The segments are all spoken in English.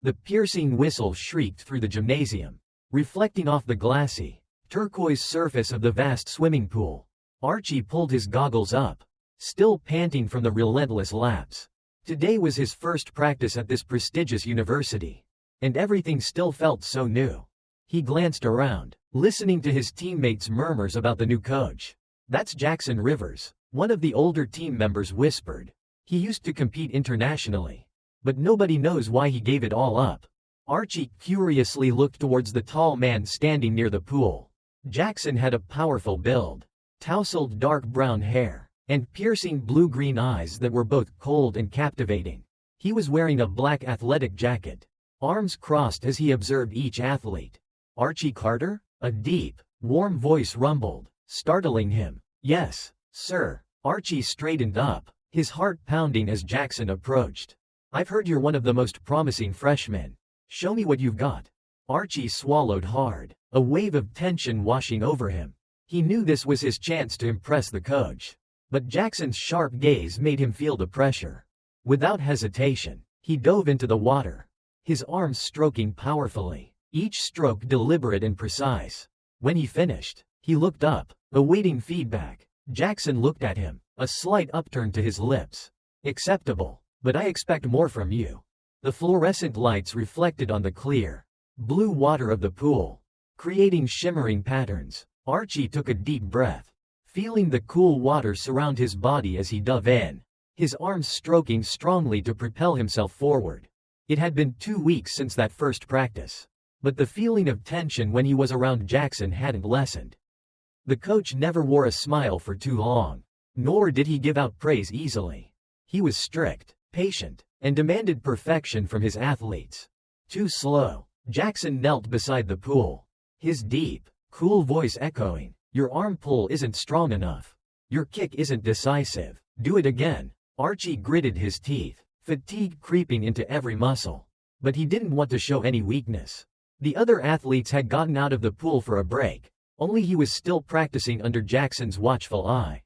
The piercing whistle shrieked through the gymnasium, reflecting off the glassy, turquoise surface of the vast swimming pool. Archie pulled his goggles up, still panting from the relentless laps. Today was his first practice at this prestigious university, and everything still felt so new. He glanced around, listening to his teammates' murmurs about the new coach. "That's Jackson Rivers," one of the older team members whispered. "He used to compete internationally, but nobody knows why he gave it all up." Archie curiously looked towards the tall man standing near the pool. Jackson had a powerful build, tousled dark brown hair, and piercing blue-green eyes that were both cold and captivating. He was wearing a black athletic jacket, arms crossed as he observed each athlete. "Archie Carter?" A deep, warm voice rumbled, startling him. "Yes, sir." Archie straightened up, his heart pounding as Jackson approached. "I've heard you're one of the most promising freshmen. Show me what you've got." Archie swallowed hard, a wave of tension washing over him. He knew this was his chance to impress the coach, but Jackson's sharp gaze made him feel the pressure. Without hesitation, he dove into the water, his arms stroking powerfully, each stroke deliberate and precise. When he finished, he looked up, awaiting feedback. Jackson looked at him, a slight upturn to his lips. "Acceptable, but I expect more from you." The fluorescent lights reflected on the clear, blue water of the pool, creating shimmering patterns. Archie took a deep breath, feeling the cool water surround his body as he dove in, his arms stroking strongly to propel himself forward. It had been 2 weeks since that first practice, but the feeling of tension when he was around Jackson hadn't lessened. The coach never wore a smile for too long, nor did he give out praise easily. He was strict, patient, and demanded perfection from his athletes. Too slow. Jackson knelt beside the pool, his deep, cool voice echoing. "Your arm pull isn't strong enough. Your kick isn't decisive. Do it again." Archie gritted his teeth, fatigue creeping into every muscle. But he didn't want to show any weakness. The other athletes had gotten out of the pool for a break, only he was still practicing under Jackson's watchful eye.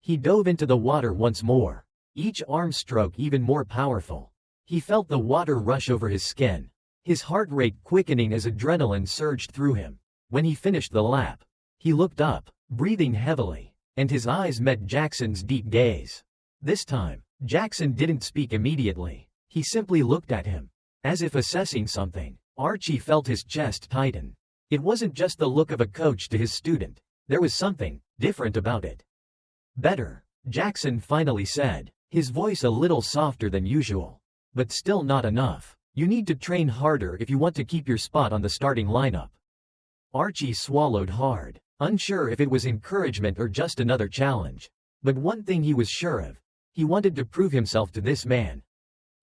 He dove into the water once more, each arm stroke even more powerful. He felt the water rush over his skin, his heart rate quickening as adrenaline surged through him. When he finished the lap, he looked up, breathing heavily, and his eyes met Jackson's deep gaze. This time, Jackson didn't speak immediately. He simply looked at him, as if assessing something. Archie felt his chest tighten. It wasn't just the look of a coach to his student. There was something different about it. "Better," Jackson finally said, his voice a little softer than usual. "But still not enough. You need to train harder if you want to keep your spot on the starting lineup." Archie swallowed hard, unsure if it was encouragement or just another challenge. But one thing he was sure of, he wanted to prove himself to this man.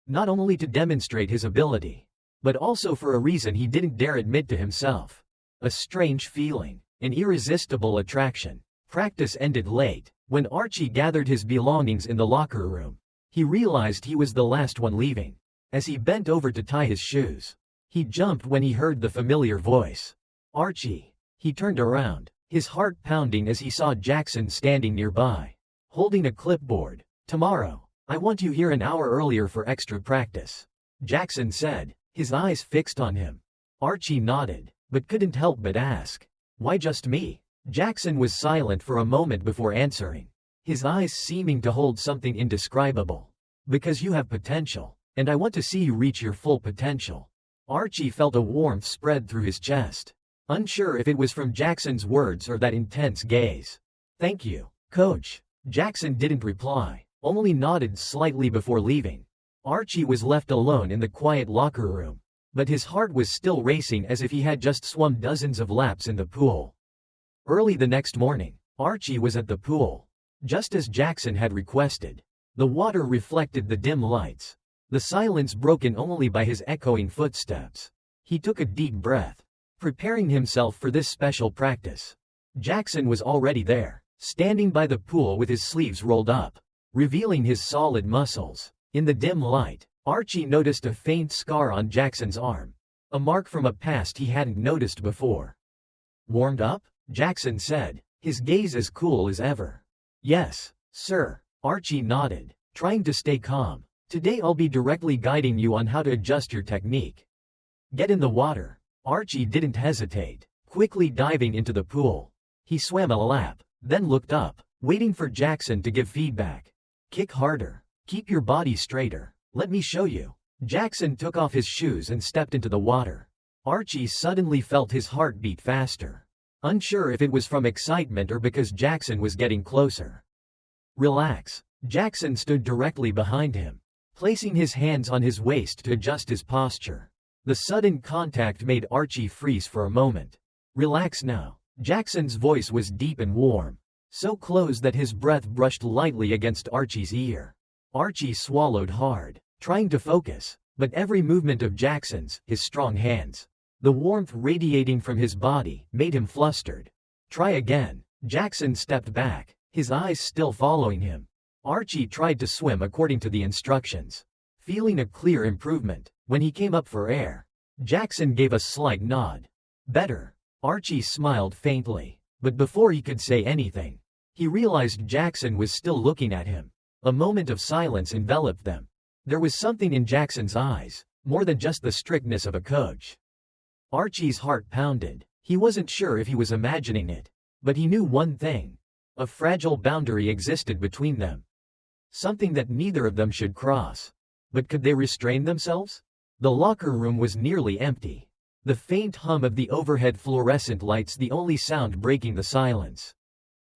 Not only to demonstrate his ability, but also for a reason he didn't dare admit to himself. A strange feeling, an irresistible attraction. Practice ended late. When Archie gathered his belongings in the locker room, he realized he was the last one leaving. As he bent over to tie his shoes, he jumped when he heard the familiar voice. "Archie." He turned around, his heart pounding as he saw Jackson standing nearby, holding a clipboard. "Tomorrow, I want you here an hour earlier for extra practice," Jackson said, his eyes fixed on him. Archie nodded, but couldn't help but ask, "Why just me?" Jackson was silent for a moment before answering, his eyes seeming to hold something indescribable. "Because you have potential, and I want to see you reach your full potential." Archie felt a warmth spread through his chest, unsure if it was from Jackson's words or that intense gaze. "Thank you, Coach." Jackson didn't reply, only nodded slightly before leaving. Archie was left alone in the quiet locker room, but his heart was still racing as if he had just swum dozens of laps in the pool. Early the next morning, Archie was at the pool, just as Jackson had requested. The water reflected the dim lights, the silence broken only by his echoing footsteps. He took a deep breath, preparing himself for this special practice. Jackson was already there, standing by the pool with his sleeves rolled up, revealing his solid muscles. In the dim light, Archie noticed a faint scar on Jackson's arm, a mark from a past he hadn't noticed before. "Warmed up?" Jackson said, his gaze as cool as ever. "Yes, sir." Archie nodded, trying to stay calm. Today I'll be directly guiding you on how to adjust your technique. Get in the water. Archie didn't hesitate, quickly diving into the pool. He swam a lap, then looked up, waiting for Jackson to give feedback. Kick harder. Keep your body straighter. Let me show you. Jackson took off his shoes and stepped into the water. Archie suddenly felt his heart beat faster, unsure if it was from excitement or because Jackson was getting closer. Relax. Jackson stood directly behind him, placing his hands on his waist to adjust his posture. The sudden contact made Archie freeze for a moment. Relax now. Jackson's voice was deep and warm, so close that his breath brushed lightly against Archie's ear. Archie swallowed hard, trying to focus, but every movement of Jackson's, his strong hands, the warmth radiating from his body, made him flustered. Try again. Jackson stepped back, his eyes still following him. Archie tried to swim according to the instructions, feeling a clear improvement. When he came up for air, Jackson gave a slight nod. Better. Archie smiled faintly, but before he could say anything, he realized Jackson was still looking at him. A moment of silence enveloped them. There was something in Jackson's eyes, more than just the strictness of a coach. Archie's heart pounded. He wasn't sure if he was imagining it, but he knew one thing. A fragile boundary existed between them. Something that neither of them should cross. But could they restrain themselves? The locker room was nearly empty. The faint hum of the overhead fluorescent lights the only sound breaking the silence.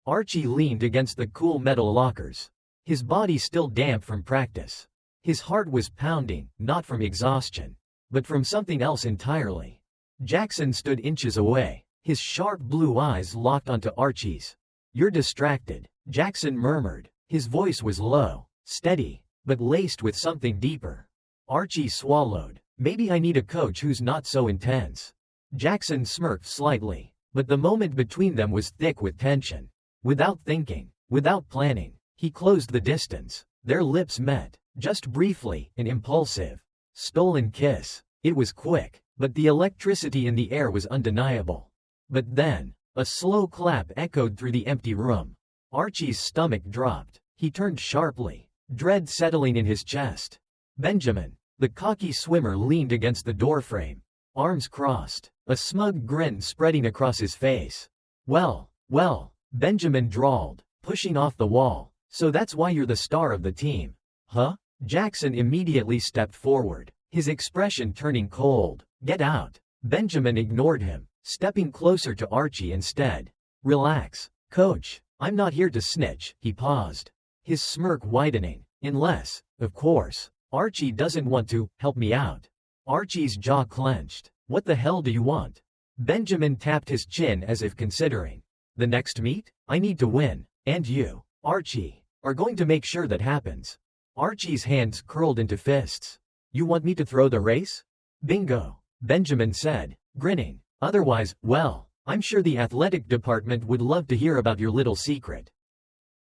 Archie leaned against the cool metal lockers, his body still damp from practice. His heart was pounding, not from exhaustion, but from something else entirely. Jackson stood inches away, his sharp blue eyes locked onto Archie's. You're distracted, Jackson murmured. His voice was low, steady, but laced with something deeper. Archie swallowed. Maybe I need a coach who's not so intense. Jackson smirked slightly, but the moment between them was thick with tension. Without thinking, without planning, he closed the distance. Their lips met, just briefly, an impulsive, stolen kiss. It was quick, but the electricity in the air was undeniable. But then, a slow clap echoed through the empty room. Archie's stomach dropped. He turned sharply, dread settling in his chest. Benjamin, the cocky swimmer, leaned against the doorframe, arms crossed, a smug grin spreading across his face. Well, Benjamin drawled, pushing off the wall. So that's why you're the star of the team, huh? Jackson immediately stepped forward, his expression turning cold. Get out. Benjamin ignored him, stepping closer to Archie instead. Relax, coach. I'm not here to snitch. He paused, his smirk widening. Unless, of course, Archie doesn't want to help me out. Archie's jaw clenched. What the hell do you want? Benjamin tapped his chin as if considering. The next meet? I need to win. And you, Archie, are going to make sure that happens. Archie's hands curled into fists. You want me to throw the race? Bingo, Benjamin said, grinning. Otherwise, well, I'm sure the athletic department would love to hear about your little secret.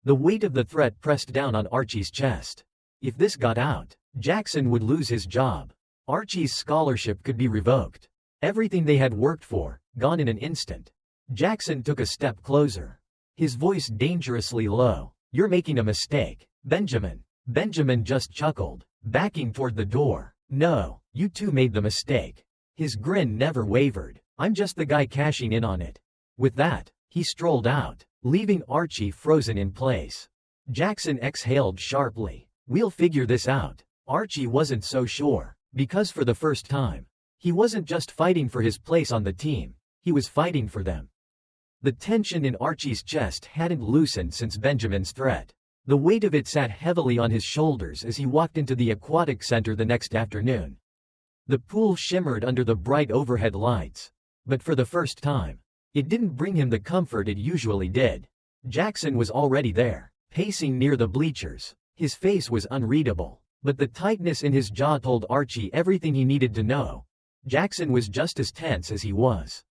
The weight of the threat pressed down on Archie's chest. If this got out, Jackson would lose his job. Archie's scholarship could be revoked. Everything they had worked for, gone in an instant. Jackson took a step closer, his voice dangerously low. You're making a mistake, Benjamin. Benjamin just chuckled, backing toward the door. No, you two made the mistake. His grin never wavered. I'm just the guy cashing in on it. With that, he strolled out, leaving Archie frozen in place. Jackson exhaled sharply. We'll figure this out. Archie wasn't so sure, because for the first time, he wasn't just fighting for his place on the team, he was fighting for them. The tension in Archie's chest hadn't loosened since Benjamin's threat. The weight of it sat heavily on his shoulders as he walked into the aquatic center the next afternoon. The pool shimmered under the bright overhead lights, but for the first time, it didn't bring him the comfort it usually did. Jackson was already there, pacing near the bleachers. His face was unreadable, but the tightness in his jaw told Archie everything he needed to know. Jackson was just as tense as he was.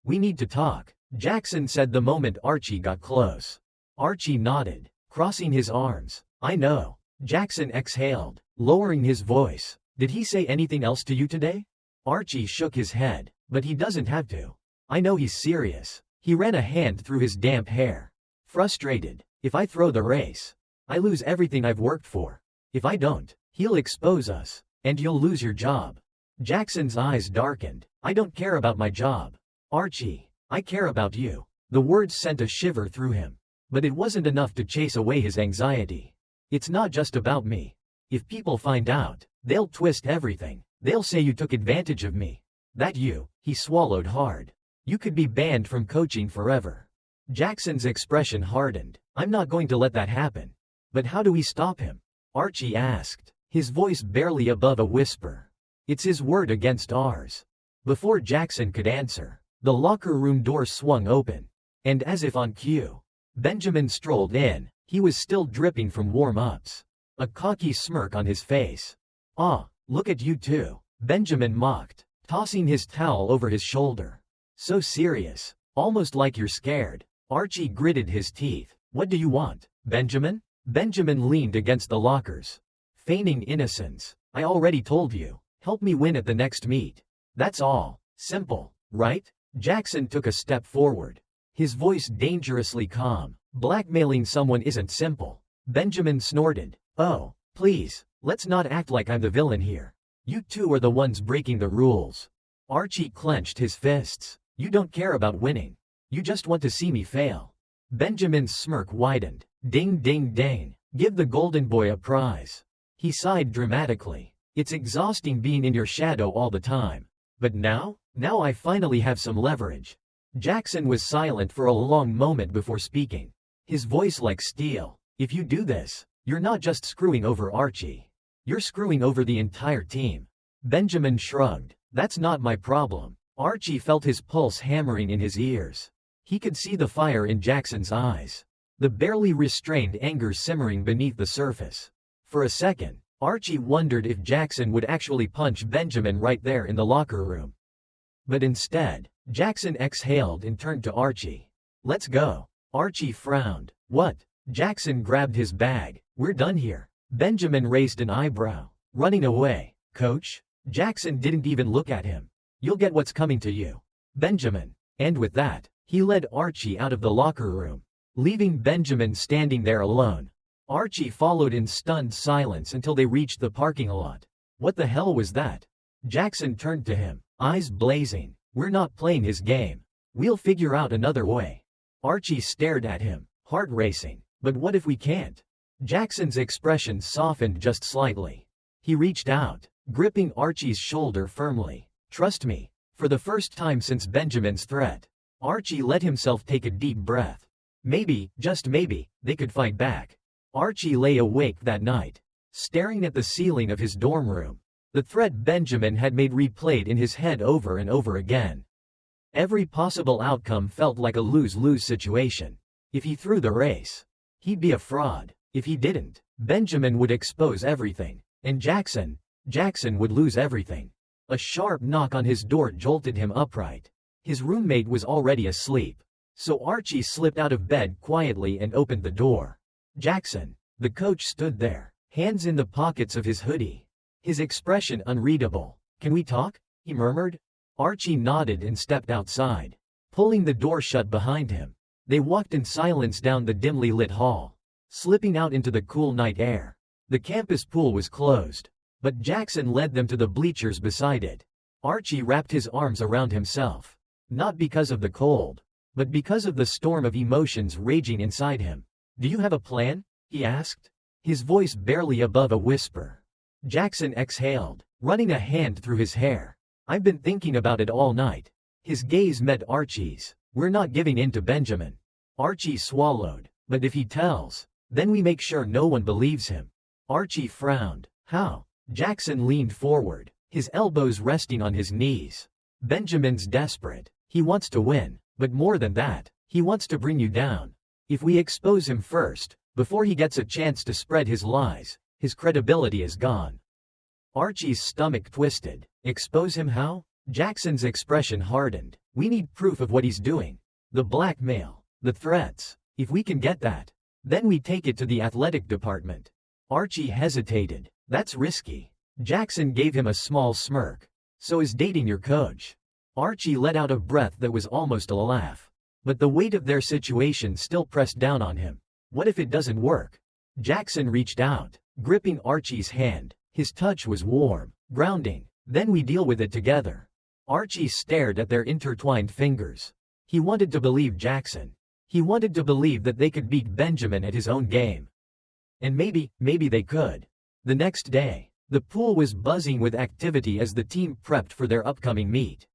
We need to talk, Jackson said the moment Archie got close. Archie nodded, crossing his arms. I know. Jackson exhaled, lowering his voice. Did he say anything else to you today? Archie shook his head, but he doesn't have to. I know he's serious. He ran a hand through his damp hair. Frustrated. If I throw the race, I lose everything I've worked for. If I don't, He'll expose us, and you'll lose your job. Jackson's eyes darkened. I don't care about my job. Archie, I care about you. The words sent a shiver through him. But it wasn't enough to chase away his anxiety. It's not just about me. If people find out, they'll twist everything. They'll say you took advantage of me. That you, he swallowed hard. You could be banned from coaching forever. Jackson's expression hardened. I'm not going to let that happen. But how do we stop him? Archie asked, his voice barely above a whisper. It's his word against ours. Before Jackson could answer, the locker room door swung open. And as if on cue, Benjamin strolled in. He was still dripping from warm-ups. A cocky smirk on his face. "Ah, look at you two," Benjamin mocked, tossing his towel over his shoulder. "So serious, almost like you're scared." Archie gritted his teeth. "What do you want, Benjamin?" Benjamin leaned against the lockers, feigning innocence. "I already told you, help me win at the next meet. That's all. Simple, right?" Jackson took a step forward, his voice dangerously calm. "Blackmailing someone isn't simple." Benjamin snorted. "Oh, please, let's not act like I'm the villain here. You two are the ones breaking the rules." Archie clenched his fists. "You don't care about winning. You just want to see me fail." Benjamin's smirk widened. "Ding ding ding. Give the golden boy a prize." He sighed dramatically. "It's exhausting being in your shadow all the time. But now I finally have some leverage." Jackson was silent for a long moment before speaking, his voice like steel. "If you do this, you're not just screwing over Archie. You're screwing over the entire team." Benjamin shrugged. "That's not my problem." Archie felt his pulse hammering in his ears. He could see the fire in Jackson's eyes, the barely restrained anger simmering beneath the surface. For a second, Archie wondered if Jackson would actually punch Benjamin right there in the locker room. But instead, Jackson exhaled and turned to Archie. "Let's go." Archie frowned. "What?" Jackson grabbed his bag. "We're done here." Benjamin raised an eyebrow. "Running away, coach?" Jackson didn't even look at him. "You'll get what's coming to you, Benjamin." And with that, he led Archie out of the locker room, leaving Benjamin standing there alone. Archie followed in stunned silence until they reached the parking lot. "What the hell was that?" Jackson turned to him, eyes blazing. "We're not playing his game. We'll figure out another way." Archie stared at him, heart racing. "But what if we can't?" Jackson's expression softened just slightly. He reached out, gripping Archie's shoulder firmly. "Trust me." For the first time since Benjamin's threat, Archie let himself take a deep breath. Maybe, just maybe, they could fight back. Archie lay awake that night, staring at the ceiling of his dorm room. The threat Benjamin had made replayed in his head over and over again. Every possible outcome felt like a lose-lose situation. If he threw the race, he'd be a fraud. If he didn't, Benjamin would expose everything. And Jackson would lose everything. A sharp knock on his door jolted him upright. His roommate was already asleep. So Archie slipped out of bed quietly and opened the door. Jackson, the coach, stood there, hands in the pockets of his hoodie, his expression unreadable. "Can we talk?" he murmured. Archie nodded and stepped outside, pulling the door shut behind him. They walked in silence down the dimly lit hall, slipping out into the cool night air. The campus pool was closed, but Jackson led them to the bleachers beside it. Archie wrapped his arms around himself, not because of the cold, but because of the storm of emotions raging inside him. "Do you have a plan?" he asked, his voice barely above a whisper. Jackson exhaled, running a hand through his hair. "I've been thinking about it all night." His gaze met Archie's. "We're not giving in to Benjamin." Archie swallowed. "But if he tells, then we make sure no one believes him." Archie frowned. "How?" Jackson leaned forward, his elbows resting on his knees. "Benjamin's desperate. He wants to win, but more than that, he wants to bring you down. If we expose him first, before he gets a chance to spread his lies, his credibility is gone." Archie's stomach twisted. "Expose him how?" Jackson's expression hardened. "We need proof of what he's doing. The blackmail, the threats. If we can get that, then we take it to the athletic department." Archie hesitated. "That's risky." Jackson gave him a small smirk. "So is dating your coach." Archie let out a breath that was almost a laugh. But the weight of their situation still pressed down on him. "What if it doesn't work?" Jackson reached out, gripping Archie's hand. His touch was warm, grounding. Then we deal with it together. Archie stared at their intertwined fingers. He wanted to believe Jackson. He wanted to believe that they could beat Benjamin at his own game. And maybe they could. The next day, the pool was buzzing with activity as the team prepped for their upcoming meet.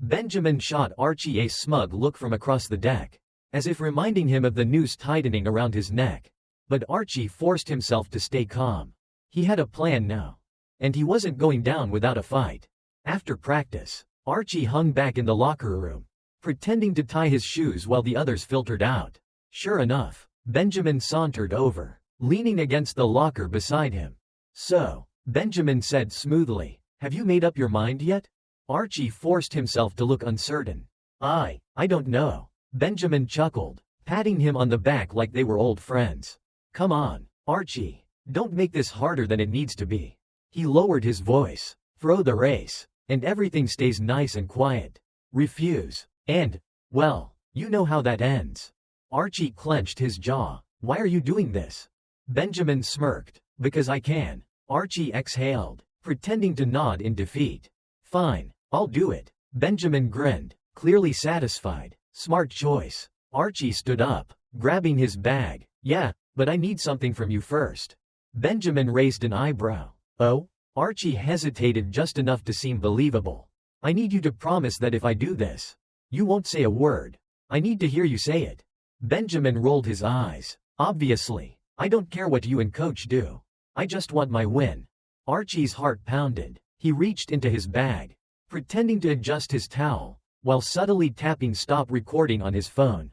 Benjamin shot Archie a smug look from across the deck, as if reminding him of the noose tightening around his neck. But Archie forced himself to stay calm. He had a plan now. And he wasn't going down without a fight. After practice, Archie hung back in the locker room, pretending to tie his shoes while the others filtered out. Sure enough, Benjamin sauntered over, leaning against the locker beside him. "So," Benjamin said smoothly, "have you made up your mind yet?" Archie forced himself to look uncertain. I don't know." Benjamin chuckled, patting him on the back like they were old friends. "Come on, Archie. Don't make this harder than it needs to be." He lowered his voice. "Throw the race, and everything stays nice and quiet. Refuse, and, well, you know how that ends." Archie clenched his jaw. "Why are you doing this?" Benjamin smirked. "Because I can." Archie exhaled, pretending to nod in defeat. "Fine, I'll do it." Benjamin grinned, clearly satisfied. "Smart choice." Archie stood up, grabbing his bag. "Yeah, but I need something from you first." Benjamin raised an eyebrow. "Oh?" Archie hesitated just enough to seem believable. "I need you to promise that if I do this, you won't say a word. I need to hear you say it." Benjamin rolled his eyes. "Obviously, I don't care what you and coach do. I just want my win." Archie's heart pounded. He reached into his bag, pretending to adjust his towel, while subtly tapping stop recording on his phone.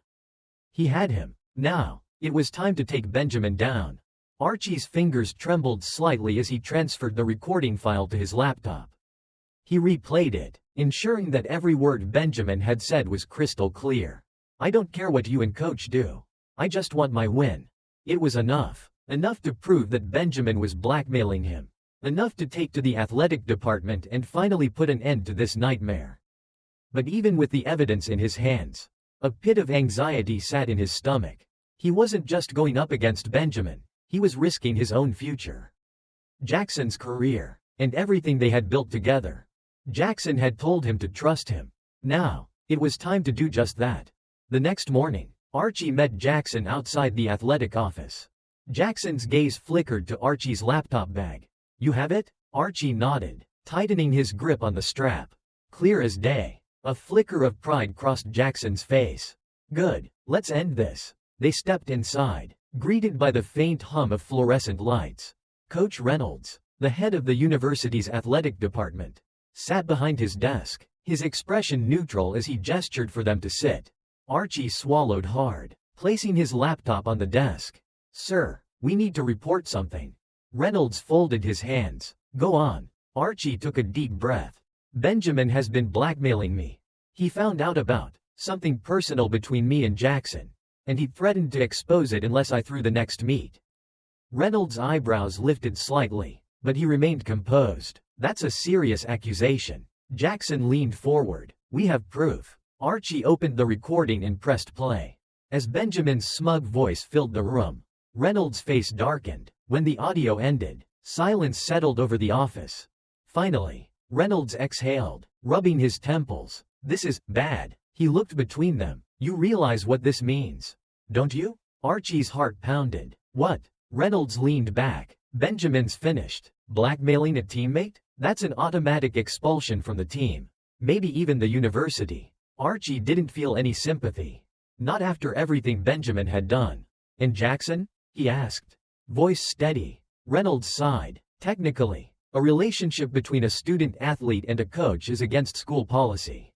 He had him. Now, it was time to take Benjamin down. Archie's fingers trembled slightly as he transferred the recording file to his laptop. He replayed it, ensuring that every word Benjamin had said was crystal clear. "I don't care what you and coach do. I just want my win." It was enough. Enough to prove that Benjamin was blackmailing him. Enough to take to the athletic department and finally put an end to this nightmare. But even with the evidence in his hands, a pit of anxiety sat in his stomach. He wasn't just going up against Benjamin, he was risking his own future. Jackson's career, and everything they had built together. Jackson had told him to trust him. Now, it was time to do just that. The next morning, Archie met Jackson outside the athletic office. Jackson's gaze flickered to Archie's laptop bag. "You have it?" Archie nodded, tightening his grip on the strap. Clear as day. A flicker of pride crossed Jackson's face. "Good, let's end this." They stepped inside, greeted by the faint hum of fluorescent lights. Coach Reynolds, the head of the university's athletic department, sat behind his desk, his expression neutral as he gestured for them to sit. Archie swallowed hard, placing his laptop on the desk. "Sir, we need to report something." Reynolds folded his hands. "Go on." Archie took a deep breath. "Benjamin has been blackmailing me. He found out about something personal between me and Jackson, and he threatened to expose it unless I threw the next meet." Reynolds' eyebrows lifted slightly, but he remained composed. "That's a serious accusation." Jackson leaned forward. "We have proof." Archie opened the recording and pressed play. As Benjamin's smug voice filled the room, Reynolds' face darkened. When the audio ended, silence settled over the office. Finally, Reynolds exhaled, rubbing his temples. "This is bad." He looked between them. "You realize what this means, don't you?" Archie's heart pounded. "What?" Reynolds leaned back. "Benjamin's finished. Blackmailing a teammate? That's an automatic expulsion from the team. Maybe even the university." Archie didn't feel any sympathy. Not after everything Benjamin had done. "And Jackson?" he asked. Voice steady. Reynolds sighed. "Technically, a relationship between a student-athlete and a coach is against school policy.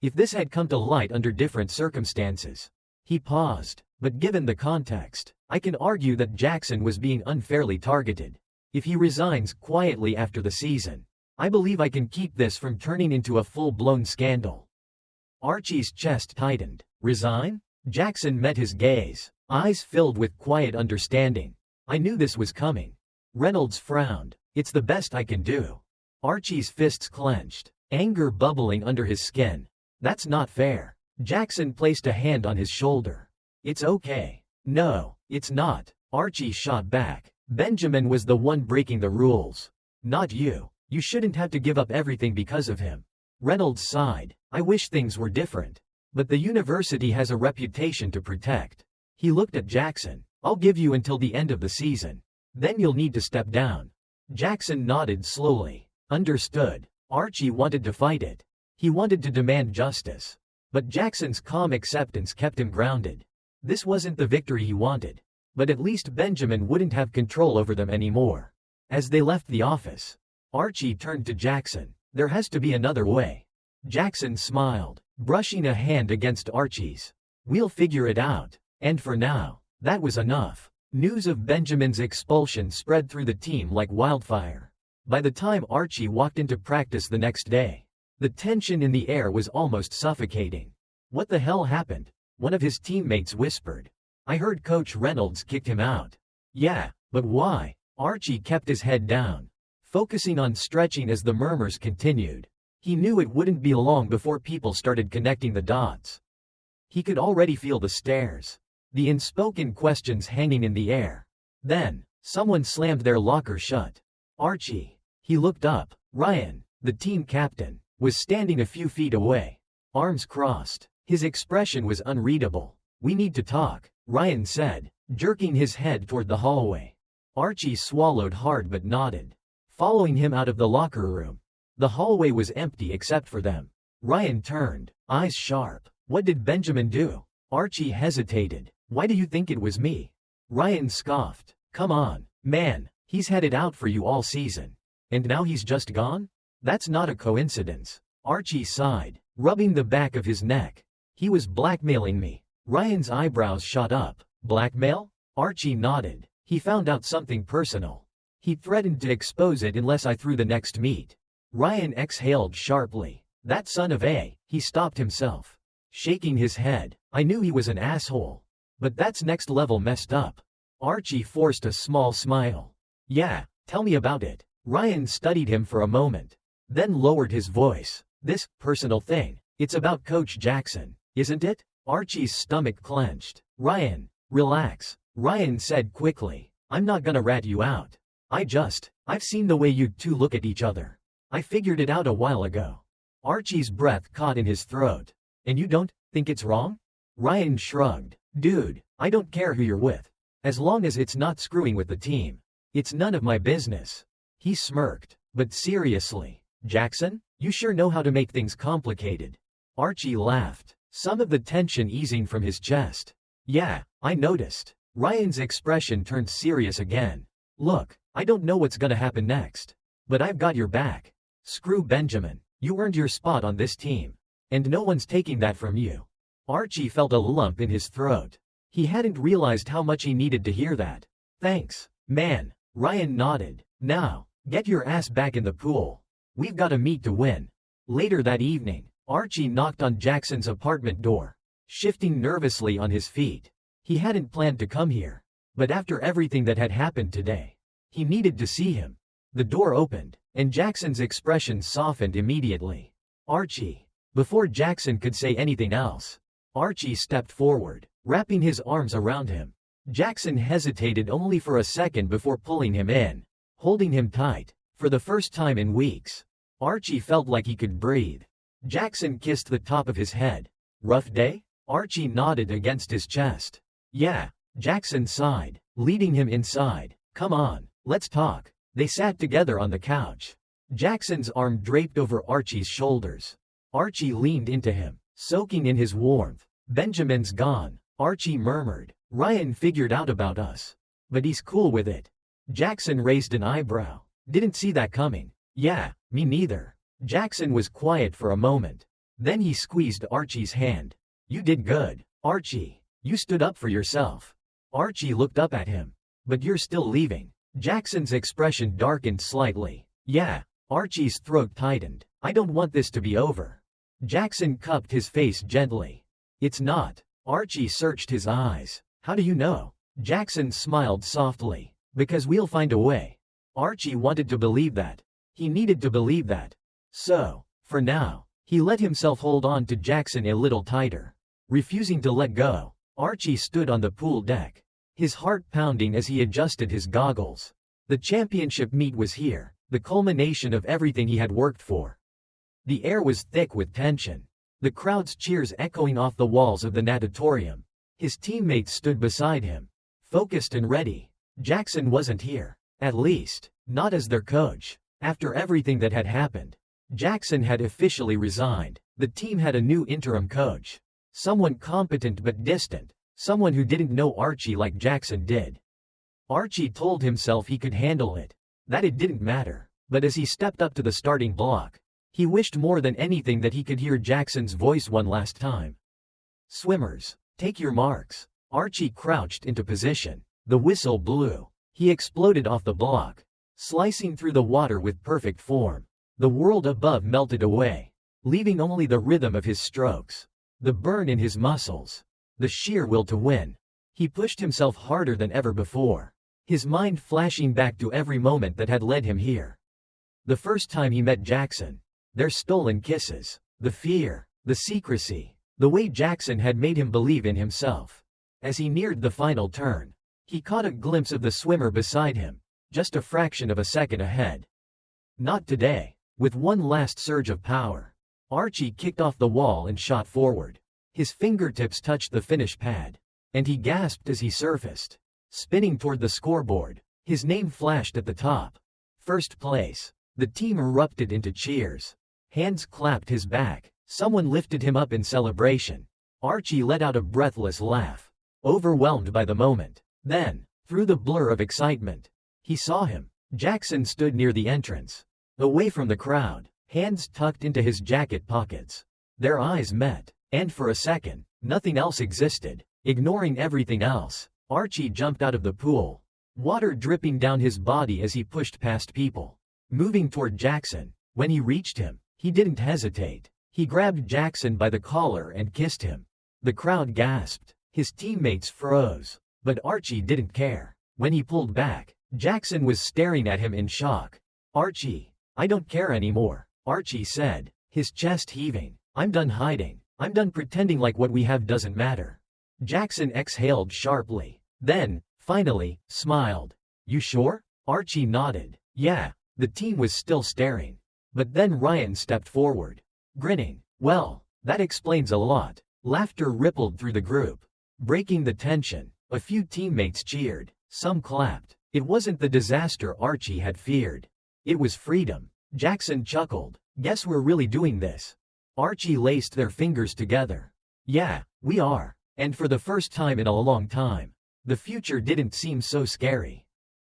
If this had come to light under different circumstances." He paused. "But given the context, I can argue that Jackson was being unfairly targeted. If he resigns quietly after the season, I believe I can keep this from turning into a full-blown scandal." Archie's chest tightened. "Resign?" Jackson met his gaze, eyes filled with quiet understanding. "I knew this was coming." Reynolds frowned. "It's the best I can do." Archie's fists clenched, anger bubbling under his skin. "That's not fair." Jackson placed a hand on his shoulder. "It's okay." "No, it's not." Archie shot back. "Benjamin was the one breaking the rules. Not you. You shouldn't have to give up everything because of him. Reynolds sighed. I wish things were different. But the university has a reputation to protect. He looked at Jackson. I'll give you until the end of the season. Then you'll need to step down. Jackson nodded slowly. Understood. Archie wanted to fight it. He wanted to demand justice. But Jackson's calm acceptance kept him grounded. This wasn't the victory he wanted. But at least Benjamin wouldn't have control over them anymore. As they left the office, Archie turned to Jackson. There has to be another way. Jackson smiled, brushing a hand against Archie's. We'll figure it out. And for now, that was enough. News of Benjamin's expulsion spread through the team like wildfire. By the time Archie walked into practice the next day, the tension in the air was almost suffocating. What the hell happened? One of his teammates whispered. I heard Coach Reynolds kicked him out. Yeah, but why? Archie kept his head down, focusing on stretching as the murmurs continued. He knew it wouldn't be long before people started connecting the dots. He could already feel the stares, the unspoken questions hanging in the air. Then, someone slammed their locker shut. Archie. He looked up. Ryan, the team captain, was standing a few feet away, arms crossed. His expression was unreadable. We need to talk, Ryan said, jerking his head toward the hallway. Archie swallowed hard but nodded, following him out of the locker room. The hallway was empty except for them. Ryan turned, eyes sharp. What did Benjamin do? Archie hesitated. Why do you think it was me? Ryan scoffed. Come on, man, he's had it out for you all season. And now he's just gone? That's not a coincidence. Archie sighed, rubbing the back of his neck. He was blackmailing me. Ryan's eyebrows shot up. Blackmail? Archie nodded. He found out something personal. He threatened to expose it unless I threw the next meet. Ryan exhaled sharply. That son of a... He stopped himself, shaking his head. I knew he was an asshole. But that's next level messed up. Archie forced a small smile. Yeah, tell me about it. Ryan studied him for a moment, then lowered his voice. This personal thing, it's about Coach Jackson, isn't it? Archie's stomach clenched. Ryan, relax, Ryan said quickly. I'm not gonna rat you out. I've seen the way you two look at each other. I figured it out a while ago. Archie's breath caught in his throat. And you don't think it's wrong? Ryan shrugged. Dude, I don't care who you're with. As long as it's not screwing with the team. It's none of my business. He smirked. But seriously, Jackson, you sure know how to make things complicated. Archie laughed, some of the tension easing from his chest. Yeah, I noticed. Ryan's expression turned serious again. Look, I don't know what's gonna happen next. But I've got your back. Screw Benjamin. You earned your spot on this team. And no one's taking that from you. Archie felt a lump in his throat. He hadn't realized how much he needed to hear that. Thanks, man. Ryan nodded. Now, get your ass back in the pool. We've got a meet to win. Later that evening, Archie knocked on Jackson's apartment door, shifting nervously on his feet. He hadn't planned to come here. But after everything that had happened today, he needed to see him. The door opened, and Jackson's expression softened immediately. Archie. Before Jackson could say anything else, Archie stepped forward, wrapping his arms around him. Jackson hesitated only for a second before pulling him in, holding him tight. For the first time in weeks, Archie felt like he could breathe. Jackson kissed the top of his head. Rough day? Archie nodded against his chest. Yeah, Jackson sighed, leading him inside. Come on, let's talk. They sat together on the couch. Jackson's arm draped over Archie's shoulders. Archie leaned into him, soaking in his warmth. Benjamin's gone, Archie murmured. Ryan figured out about us. But he's cool with it. Jackson raised an eyebrow. Didn't see that coming. Yeah, me neither. Jackson was quiet for a moment. Then he squeezed Archie's hand. You did good, Archie. You stood up for yourself. Archie looked up at him. But you're still leaving. Jackson's expression darkened slightly. Yeah, Archie's throat tightened. I don't want this to be over. Jackson cupped his face gently. It's not. Archie searched his eyes. How do you know? Jackson smiled softly. Because we'll find a way. Archie wanted to believe that. He needed to believe that. So, for now, he let himself hold on to Jackson a little tighter. Refusing to let go, Archie stood on the pool deck, his heart pounding as he adjusted his goggles. The championship meet was here, the culmination of everything he had worked for. The air was thick with tension, the crowd's cheers echoing off the walls of the natatorium. His teammates stood beside him, focused and ready. Jackson wasn't here, at least, not as their coach. After everything that had happened, Jackson had officially resigned. The team had a new interim coach. Someone competent but distant, someone who didn't know Archie like Jackson did. Archie told himself he could handle it, that it didn't matter, but as he stepped up to the starting block, he wished more than anything that he could hear Jackson's voice one last time. "Swimmers, take your marks." Archie crouched into position. The whistle blew. He exploded off the block, slicing through the water with perfect form. The world above melted away, leaving only the rhythm of his strokes, the burn in his muscles, the sheer will to win. He pushed himself harder than ever before, his mind flashing back to every moment that had led him here. The first time he met Jackson, their stolen kisses, the fear, the secrecy, the way Jackson had made him believe in himself. As he neared the final turn, he caught a glimpse of the swimmer beside him, just a fraction of a second ahead. Not today. With one last surge of power, Archie kicked off the wall and shot forward. His fingertips touched the finish pad, and he gasped as he surfaced, spinning toward the scoreboard. His name flashed at the top. First place. The team erupted into cheers. Hands clapped his back. Someone lifted him up in celebration. Archie let out a breathless laugh, overwhelmed by the moment. Then, through the blur of excitement, he saw him. Jackson stood near the entrance, away from the crowd, hands tucked into his jacket pockets. Their eyes met, and for a second, nothing else existed. Ignoring everything else, Archie jumped out of the pool, water dripping down his body as he pushed past people, moving toward Jackson. When he reached him, he didn't hesitate. He grabbed Jackson by the collar and kissed him. The crowd gasped. His teammates froze, but Archie didn't care. When he pulled back, Jackson was staring at him in shock. "Archie, I don't care anymore," Archie said, his chest heaving. "I'm done hiding. I'm done pretending like what we have doesn't matter." Jackson exhaled sharply, then, finally, smiled. "You sure?" Archie nodded. "Yeah." The team was still staring. But then Ryan stepped forward, grinning. "Well, that explains a lot." Laughter rippled through the group, breaking the tension. A few teammates cheered, some clapped. It wasn't the disaster Archie had feared. It was freedom. Jackson chuckled. "Guess we're really doing this." Archie laced their fingers together. "Yeah, we are." And for the first time in a long time, the future didn't seem so scary.